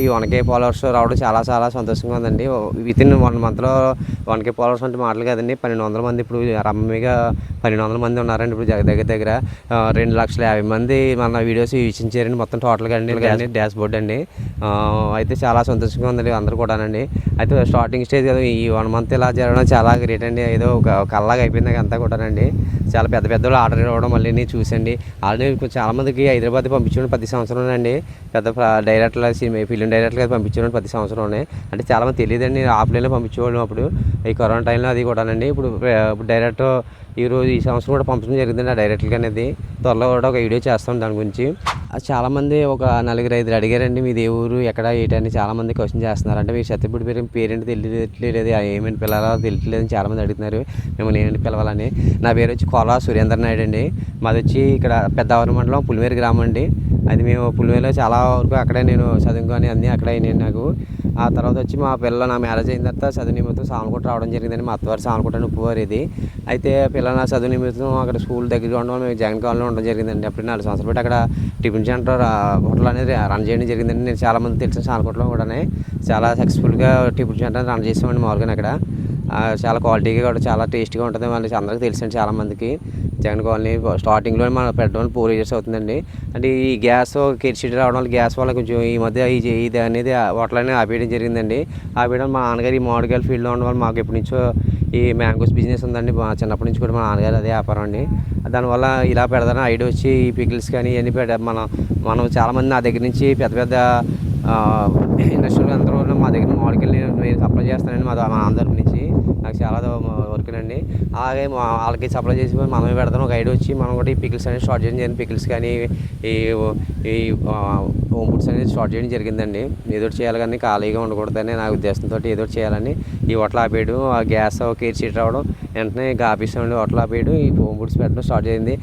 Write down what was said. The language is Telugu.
ఈ 1K ఫాలోవర్స్ రావడం చాలా చాలా సంతోషంగా ఉందండి. వితిన్ 1 మంత్‌లో 1K ఫాలోవర్స్ అంటే మాటలు కాదండి. 1,200 మంది ఇప్పుడు రమ్మీగా 1,200 మంది ఉన్నారండి. ఇప్పుడు దగ్గర దగ్గర 2,50,000 మంది మన వీడియోస్ వీక్షించారండి. మొత్తం టోటల్‌గా అండి డాష్ బోర్డ్ అండి. అయితే చాలా సంతోషంగా ఉందండి అందరూ కూడానండి. అయితే స్టార్టింగ్ స్టేజ్ కదా ఈ 1 మంత్ ఇలా జరగడం చాలా గ్రేట్ అండి. ఏదో ఒక కల్లాగా అయిపోయింది నాకంతా కూడానండి. చాలా పెద్ద పెద్దోళ్ళు ఆర్డర్ ఇవ్వడం మళ్ళీ నేను చూసండి. ఆల్రెడీ చాలామందికి హైదరాబాద్ పంపించాను 10 సంవత్సరాలండి. పెద్ద డైరెక్టర్ల ఫిలిం డైరెక్టర్‌గా పంపించాను 10 సంవత్సరంలోనే. అంటే చాలామంది తెలియదండి. ఆఫ్లైన్‌లో పంపించేవాళ్ళం అప్పుడు. ఈ కరోనా టైంలో అది కూడానండి. ఇప్పుడు డైరెక్ట్ ఈ సంవత్సరం కూడా పంపించడం జరిగిందండి ఆ డైరెక్టర్‌కి అనేది. త్వరలో కూడా ఒక వీడియో చేస్తాం దాని గురించి. చాలామంది ఒక నలుగురు ఐదుగురు అడిగారండి మీది ఏ ఊరు ఎక్కడ ఏంటని చాలామంది క్వశ్చన్ చేస్తున్నారు. అంటే మీరు సత్యపూడి పేరేంటి తెలియట్లేదు ఏమేమి పిలవాలో తెలియట్లేదని చాలామంది అడుగుతున్నారు. మిమ్మల్ని ఏమేమి పిలవాలని. నా పేరు వచ్చి కోలా సురేంద్ర నాయుడు అండి. మాది వచ్చి ఇక్కడ పెద్దావరం మండలం పులిమేరు గ్రామం అండి. అది మేము పులిమేరులో చాలా వరకు అక్కడే నేను చదువుకొని అన్నీ అక్కడే అయినాయి నాకు. ఆ తర్వాత వచ్చి మా పిల్లలు నా మ్యారేజ్ అయిన తర్వాత చదువు నిమిత్తం సామలకోట రావడం జరిగిందండి. మా అత్తవారు సామలకోట అని ఉప్పువారు ఇది. అయితే పిల్లల నా చదువు నిమిత్తం అక్కడ స్కూల్ దగ్గరగా ఉండడం మేము జగన్ కాలనీలో ఉండడం జరిగిందండి. అప్పుడు 4 సంవత్సరాలు పెట్టి అక్కడ టిఫిన్ సెంటర్ హోటల్ అనేది రన్ చేయడం జరిగిందండి. నేను చాలామంది తెలిసిన సామలకోటలో కూడా చాలా సక్సెస్ఫుల్గా టిఫిన్ సెంటర్ రన్ చేసామండి మామూలుగా అక్కడ. చాలా క్వాలిటీగా కూడా చాలా టేస్ట్గా ఉంటుంది. మళ్ళీ అందరికీ తెలుసండి చాలామందికి. జగన్ కాలనీ స్టార్టింగ్లో మనం పెట్టడం 4 ఇయర్స్ అవుతుందండి. అంటే ఈ గ్యాస్ కెర్షీట్ రావడం వల్ల గ్యాస్ వల్ల కొంచెం ఈ మధ్య ఇది అనేది హోటల్ అనేది ఆపేయడం జరిగిందండి. ఆపేయడం మా నాన్నగారు ఈ మామిడికాయల ఫీల్డ్లో ఉండడం వల్ల మాకు ఎప్పటి నుంచో ఈ మ్యాంగోస్ బిజినెస్ ఉందండి. చిన్నప్పటి నుంచి కూడా మా నాన్నగారు అదే వ్యాపారం అండి. దానివల్ల ఇలా పెడదాని ఐడియా వచ్చి ఈ పికిల్స్ కానీ ఇవన్నీ మనం చాలామంది నా దగ్గర నుంచి పెద్ద పెద్ద ఇండస్ట్రీలు అందరూ మా దగ్గర మామిడికాయలు నేను సప్లై చేస్తానండి మా ఆంధ్ర నుంచి. నాకు చాలా వర్క్నండి. అలాగే వాళ్ళకి సప్లై చేసి మనమే పెడతాం ఒక ఐడియా వచ్చి మనం కూడా ఈ పికిల్స్ అనేది స్టార్ట్ చేయడం జరిగింది. పికిల్స్ కానీ ఈ హోమ్ ఫుడ్స్ అనేది స్టార్ట్ చేయడం జరిగిందండి. ఏదో చేయాలి కానీ ఖాళీగా ఉండకూడదని నా ఉద్దేశంతో ఏదో చేయాలని ఈ హోటల్ ఆపేయడం ఆ గ్యాస్ కేర్ షీట్ రావడం వెంటనే ఆపేసామండి హోటల్ ఆపేయడం ఈ హోమ్ ఫుడ్స్ పెట్టడం స్టార్ట్ చేయింది.